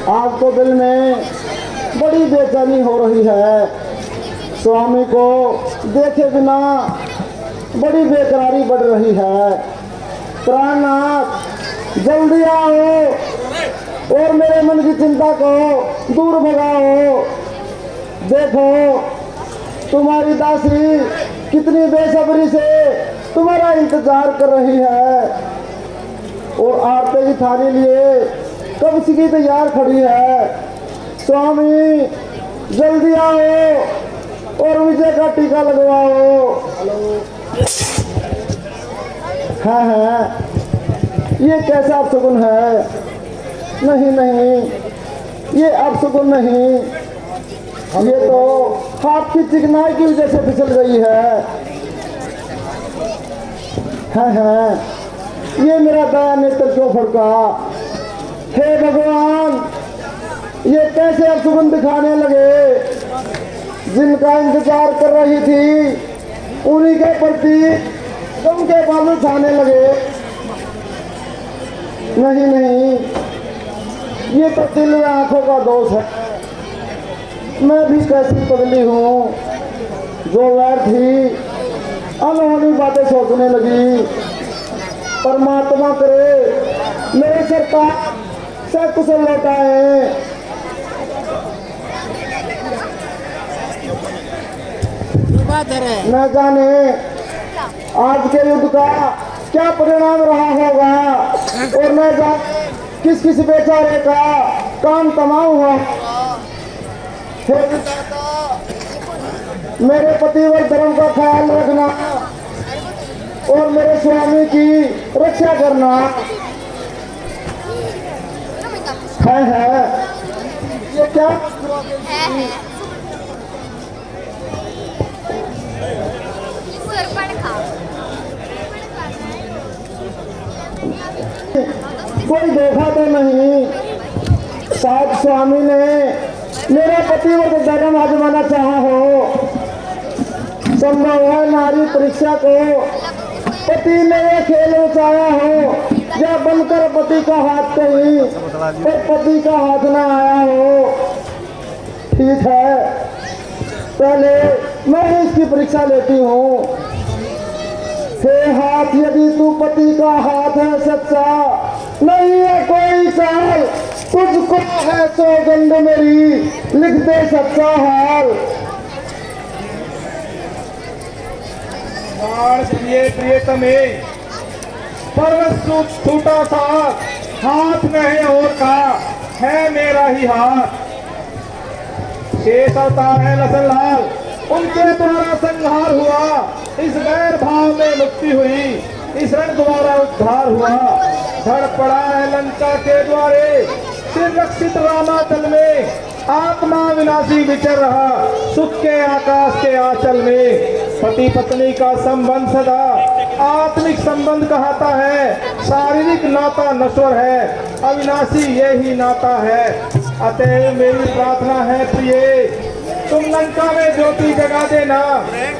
आज तो दिल में बड़ी बेचैनी हो रही है। स्वामी को देखे बिना बड़ी बेकरारी बढ़ रही है। प्राणनाथ जल्दी आओ और मेरे मन की चिंता को दूर भगाओ। देखो तुम्हारी दासी कितनी बेसब्री से तुम्हारा इंतजार कर रही है और आरती की थाली लिए कब से की तैयार खड़ी है। स्वामी जल्दी आओ और विजय का टीका लगवाओ। हाँ, ये कैसा अपशगुन है? नहीं नहीं, ये अपशगुन नहीं, ये तो हाथ की चिकनाई की वजह से फिसल गई है। हाँ, ये मेरा दया नेत्र क्यों फड़का? हे भगवान, ये कैसे अपशगुन दिखाने लगे? जिनका इंतजार कर रही थी उन्हीं के प्रति गम के बाल उठाने लगे। नहीं नहीं, ये तो दिल में आंखों का दोष है। मैं भी कैसी पगली हूँ जो वैर थी अनहोनी बातें सोचने लगी। परमात्मा करे मेरे सरकार से कुशल लौटाए। न जाने आज के युद्ध का क्या परिणाम रहा होगा और न जाने किस किस बेचारे का काम तमाम हुआ। मेरे पतिव्रत धर्म का ख्याल रखना और मेरे स्वामी की रक्षा करना है। ये क्या कोई धोखा तो नहीं? शायद स्वामी ने मेरा पतिव्रत धर्म आजमाना चाहा हो। संभव है नारी परीक्षा को पति ने यह खेल रचाया हो या बनकर पति का हाथ कहीं और पति का हाथ ना आया हो। ठीक है, पहले मैं ही इसकी परीक्षा लेती हूँ। हे हाथ, यदि तू पति का हाथ है सच्चा, नहीं है कोई चाल, तुझको है सौगंध मेरी, लिख दे सच्चा हाल। प्रियतमे परम छूटा सा हाथ नहीं और का है मेरा ही हाथ। शेष अवतार है लखनलाल, उनके द्वारा संहार हुआ, इस वैर भाव में मुक्ति हुई, इस रण द्वारा उद्धार हुआ। धड़ पड़ा है लंका के द्वारे, सिर रक्षित रामाचल में, आत्मा विनाशी विचर रहा सुख के आकाश के आंचल में। पति पत्नी का संबंध सदा आत्मिक संबंध कहता है, शारीरिक नाता नश्वर है, अविनाशी यही नाता है। अतएव मेरी प्रार्थना है प्रिय, तुम लंका में ज्योति जगा देना।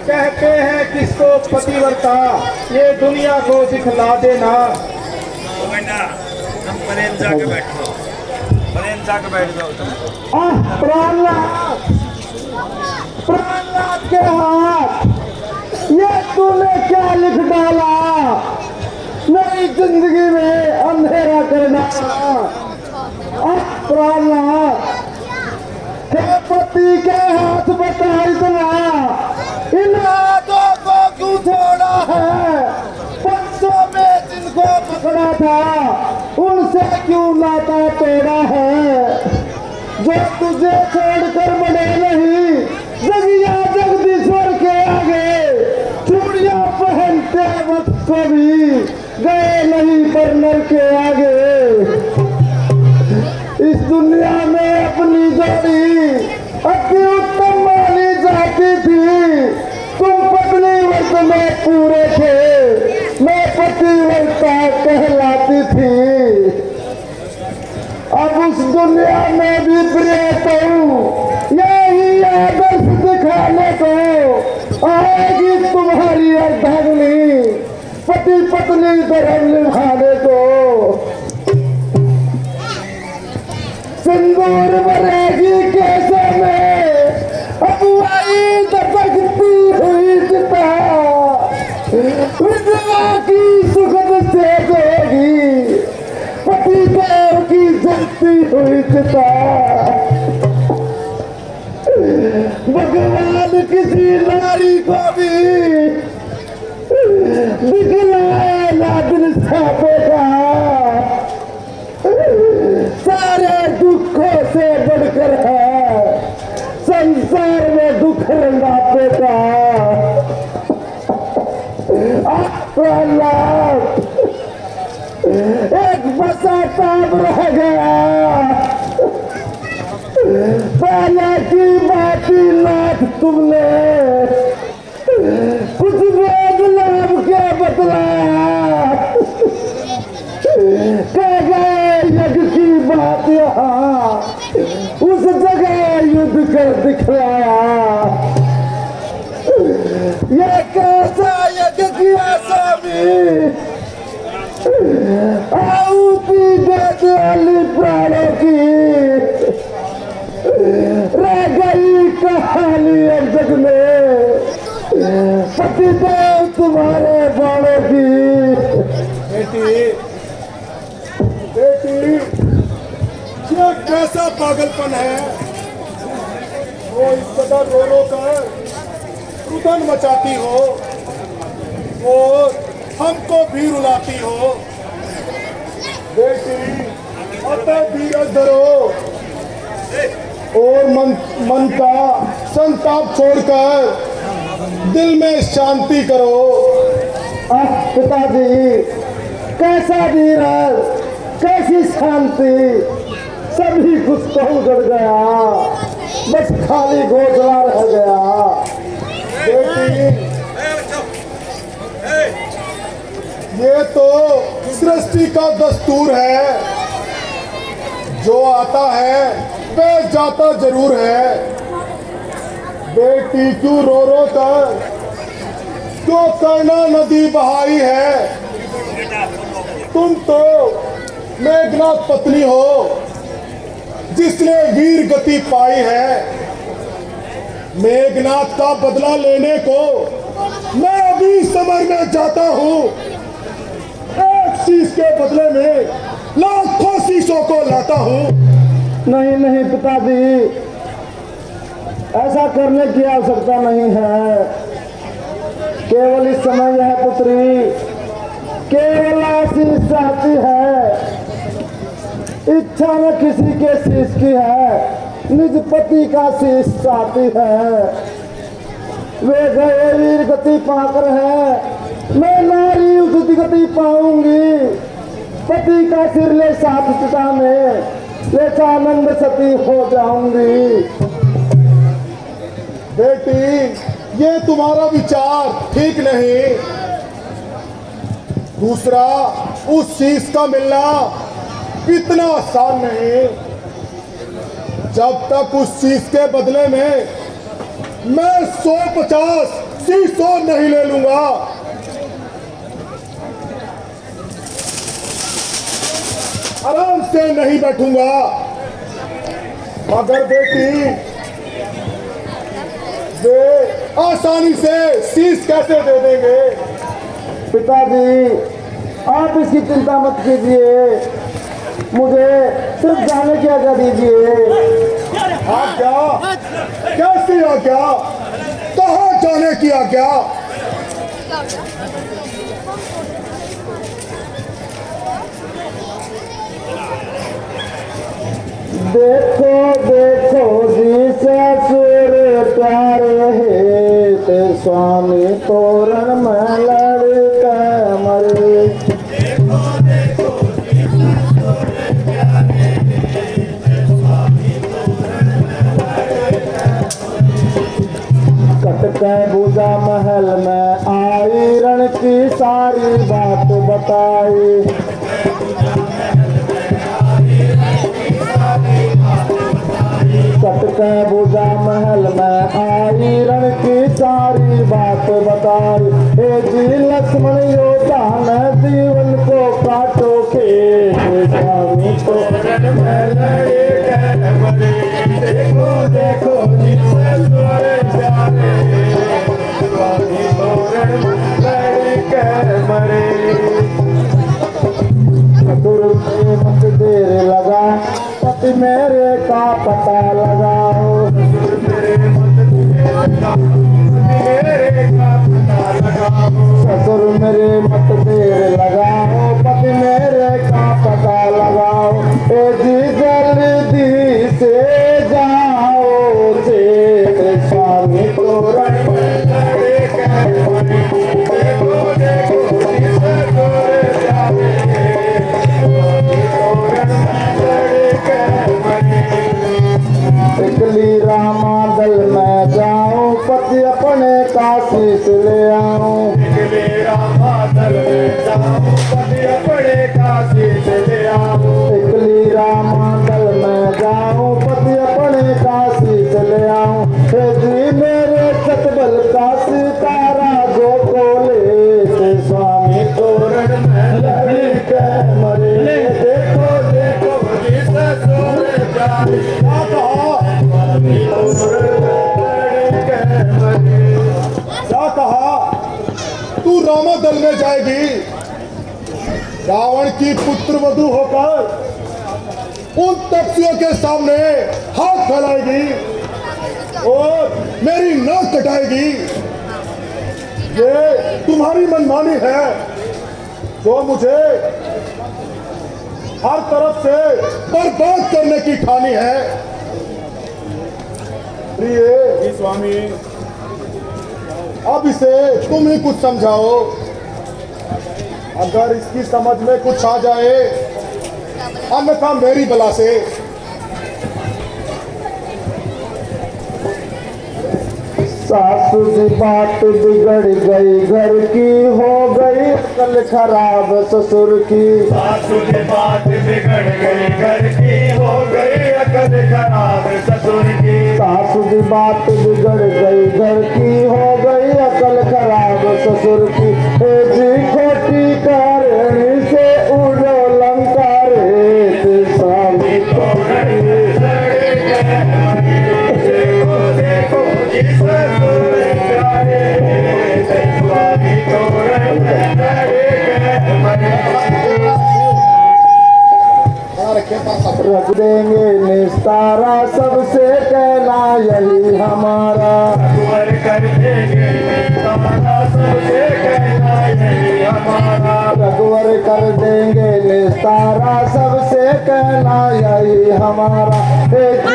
कहते हैं किसको पतिव्रता, ये दुनिया को दिखला देना। जाके बैठो, जाके बैठ जाओ। प्राणनाथ के हाथ, ये तूने क्या लिख डाला? मेरी जिंदगी में अंधेरा करना। प्राणनाथ, हे पति के हाथ बता इतना, इन हाथों को क्यों छोड़ा है? पंचों में जिनको पकड़ा था उनसे क्यों नाता तोड़ा है? जो तुझे छोड़कर बने नहीं, जगिया जगदीश्वर के आगे, चूड़ियां पहनते वक्त कभी गए नहीं पर नर के आगे। इस दुनिया में अपनी जोड़ी अति उत्तम मानी जाती थी। तुम पत्नी व्रत में पूरे थे, मैं पतिव्रता कहलाती थी। अब उस दुनिया में भी प्रेत हूँ, यही आदर्श दिखाने को आएगी तुम्हारी अर्धांगिनी, पति पत्नी धर्म निभाने को। सिंदूर भरेगी कैसे में अबुआई दबकती हुई चिता विधवा की सुगंध से देगी पति देव की जलती हुई चिता। भगवान किसी नारी को भी दिखलाए ना दिल छापेगा सारे दुखों से बढ़कर है संसार में दुख रंगापे का। एक बसा ताब रह गया पहले की बाती नाथ तुमने कुछ वेद नाम के बतलाया कह गए यज्ञ की बात यहाँ उस जगह युद्ध कर दिखलाया। ये कैसा यज्ञ किया स्वामी आहुति देते वाली प्राणों की रह गई कहानी एक जग में पतिदेव तुम्हारे बाणों की। बेटी बेटी ये कैसा पागलपन है। वो इस कदर रो रो कर रुदन मचाती हो और हमको भी रुलाती हो। बेटी अतः धीरज धरो और मन का संताप छोड़कर दिल में शांति करो। पिताजी कैसा धीरज कैसी शांति सभी कुछ तो उजड़ गया बस खाली घोषणा रह गया। बेटी ये तो सृष्टि का दस्तूर है जो आता है वह जाता जरूर है। बेटी क्यों रो रो कर क्यों करना नदी बहाई है। तुम तो मेघनाथ पत्नी हो जिसने वीर गति पाई है। मेघनाथ का बदला लेने को मैं अभी समर में जाता हूँ। एक शीश के बदले में लाखों शीशों को लाता हूँ। नहीं नहीं पिताजी ऐसा करने की आवश्यकता नहीं है। केवल इस समय यह पुत्री केवल आशीष चाहती है। इच्छा न किसी के शीश की है निज पति का शीश चाहती है। वे गए वीर गति पाकर है मैं नारी उस गति पाऊंगी। पति का सिर ले साथ चिता में ले आनंद सती हो जाऊंगी। बेटी ये तुम्हारा विचार ठीक नहीं। दूसरा उस शीश का मिलना इतना आसान नहीं। जब तक उस शीश के बदले में मैं 150 शीशों नहीं ले लूंगा। आराम से नहीं बैठूंगा। मगर बेटी वे आसानी से शीश कैसे दे देंगे। पिताजी आप इसकी चिंता मत कीजिए मुझे सिर्फ जाने की आज्ञा दीजिए। आज्ञा कैसी आज्ञा कहाँ जाने की आज्ञा। देखो देखो जी ससुर प्यारे है ते स्वामी तोरण में लड़का मरे। कटके भुजा महल में आई रण की सारी बात बताई। कटके भुजा महल में आई रण की सारी बात बताई। हे जी लक्ष्मण योद्धा न जीवन को काटो के स्वामी तो रण में लड़े देखो जिस सुर प्यारे स्वामी तोरण लड़के मरे ससुर में मत देर लगा पति मेरे का पता लगाओ मेरे का पता लगाओ ससुर मेरे मत देर लगाओ पति मेरे का पता लगाओ ए जी जल्दी से जाओ शेख स्वामी तोरण लड़के मरे देखो देखो जिस सुर प्यारे स्वामी तोरण लड़के मरे इकली रामा दल में जाऊं पति अपने काशीस ले आऊं निकले रामादल जाऊं पति अपने काशी चले आऊं इकली रामा दल में जाऊं पति अपने काशीस ले आऊं हे जी मेरे सतबल काशी तारा गोकोले से स्वामी तोरण में लड़के मरे देखो देखो जिस सुर प्यारे स्वामी तोरण लड़के मरे क्या कहा तू रामादल में जाएगी रावण की पुत्र वधू होकर उन तपस्वियों के सामने हाथ फैलाएगी और मेरी नाक कटाएगी। ये तुम्हारी मनमानी है जो मुझे हर तरफ से बर्बाद करने की ठानी है। प्रिय स्वामी अब इसे तुम ही कुछ समझाओ। अगर इसकी समझ में कुछ आ जाए अन्यथा मेरी बला से। सासू जी बात बिगड़ गई घर की हो गई कल खराब ससुर की सासू की बात बिगड़ गई घर की हो गई अकल खराब ससुर की सासू जी बात बिगड़ गई घर की हो गई अकल खराब ससुर की ए जी खोटी करणी से उड़ो लंका रे ते स्वामी तोरण लड़के मरे देखो देखो जिस सुर प्यारे स्वामी तोरण लड़के मरे रख देंगे निस्तारा सबसे कहना यही हमारा रघुवर कर देंगे हमारा सबसे कहना यही हमारा रघुवर कर देंगे निस्तारा सबसे कहना यही हमारा एक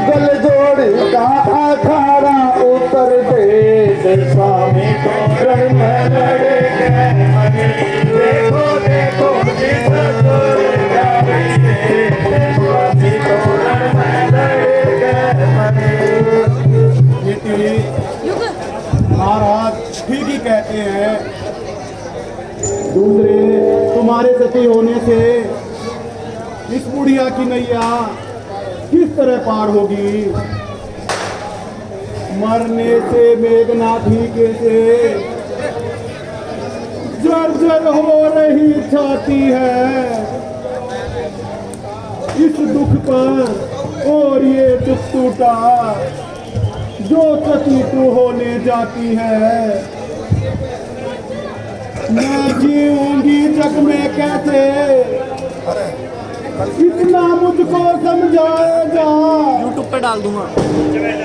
गल जोड़ी का अखाड़ा उतर दे स्वामी तोरण में लड़के मरे देखो देखो जिस सुर प्यारे स्वामी तोरण में लड़के मरे महाराज ठीक ही कहते हैं। दूसरे तुम्हारे सती होने से इस बुढ़िया की नैया किस तरह पार होगी। मरने से मेघनाथ ही कैसे जर्जर हो रही छाती है इस दुख पर और ये दुख टूटा जो सती तू होने जाती है। मैं जीऊंगी जग में कैसे इतना मुझको समझाएगा। यूट्यूब पे डाल दूंगा।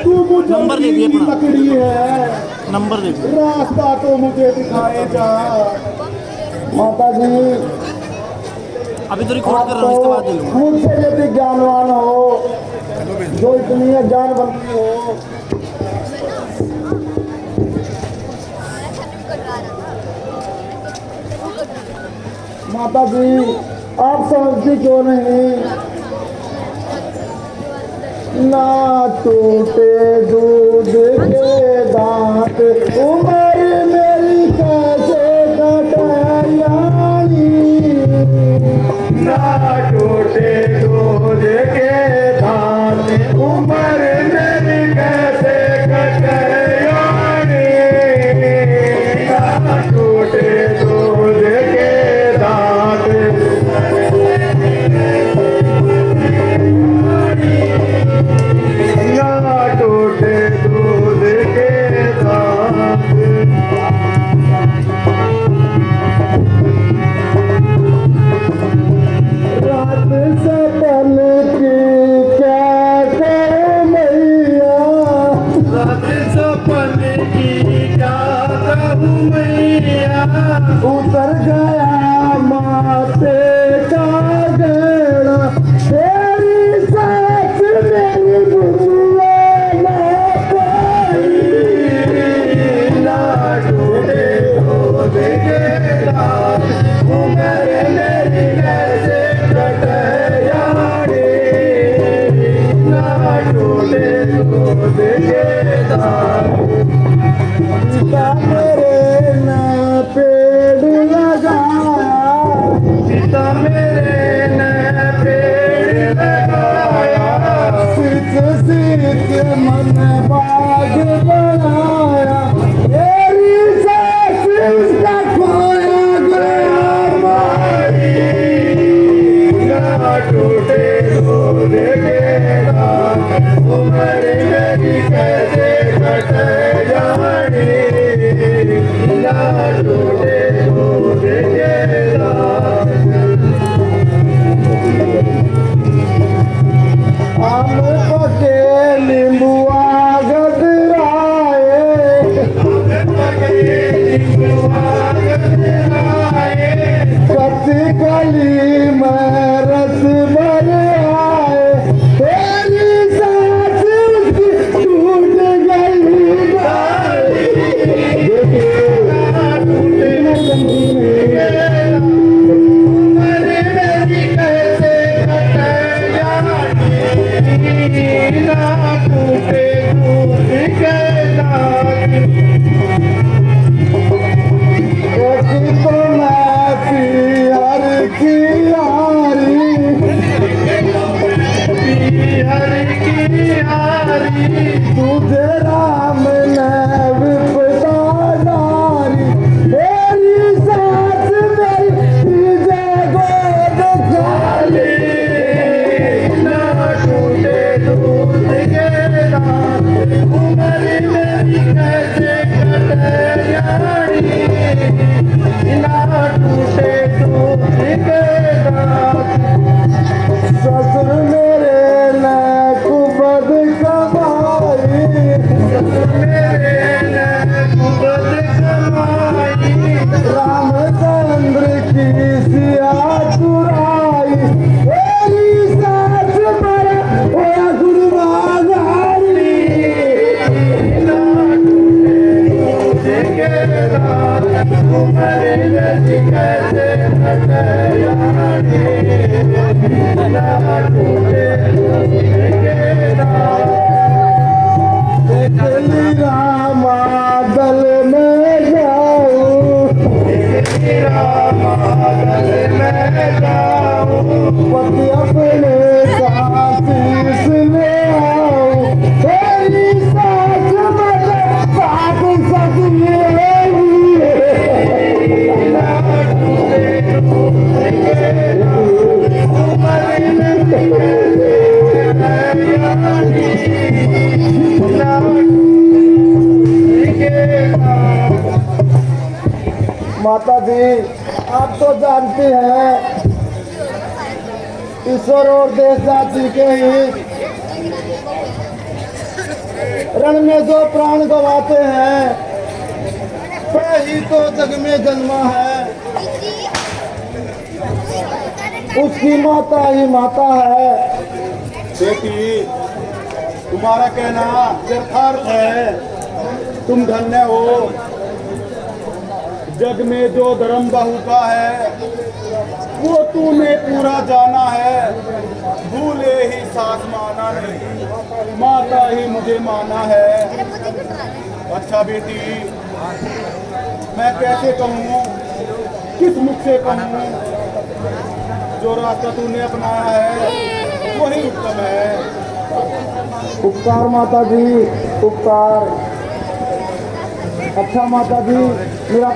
तू मुझे नंबर दे दिए अपना। लकड़ी है नंबर दे दो। रास्ता तो मुझे दिखाएगा। माता जी अभी तो रिकॉर्ड कर रहा हूँ, इसके बाद दे लूंगा। मुझसे यदि ज्ञानवान हो जो इतनी ज्ञान बनती हो माता जी आप समझती क्यों नहीं ना टूटे दूध के दांत उम्र मेरी कैसे कटायानी ना टूटे दूध के दांत उम्र मेरी कैसे कटयानी ना टूटे दूध के दांत ना के मन बाग बनाया, तेरी सास उसका खोया गया मारी। ना टूटे दूध के दाग, उम्र मेरी कैसे कट जानी। ना टूटे दूध के दाग, आम पके नींबुआ गदराए, कच्ची कली में रस भर आए, तेरी सास उसकी टूट गई डाली। देखी तो मैं पियर की यारी, तुझे राम ने विपदा डारी, तेरी सास मेरी तुझे गोद खाली। ना टूटे दूध के दाग, उम्र मेरी कैसे कट जानी। ना टूटे दूध के दाग, ससुर मेरे ने कुबद कमाई, मेरे ने कुबद कमाई। रामचंद्र की सिया चुराई, तेरी सास पर होया गुरुबाजारी। ना टूटे दूध के दाग, उम्र मेरी कैसे कट जानी। ना टूटे दूध के दाग, देखली रामा दल में जाऊं, रामादल में जाऊं। पति अपने का शीश ले आऊं, तेरी सास मत साथ सकिए। ना टूटे दूध के दाग, उम्र मेरी कैसे कट जानी। ना टूटे के दाग, माता जी आप तो जानती हैं ईश्वर और देश जाति के ही रण में जो प्राण गवाते हैं वह ही तो जग में जन्मा है, उसकी माता ही माता है। बेटी तुम्हारा कहना यथार्थ है, तुम धन्य हो। जग में जो धर्म बहू का है वो तूने पूरा जाना है। भूले ही सास माना नहीं, माता ही मुझे माना है। अच्छा बेटी मैं कैसे कहूँ, किस मुख से कहूँ, जो रास्ता तूने अपनाया है वही उत्तम है। उपकार माता जी, उपकार। अच्छा माता जी मेरा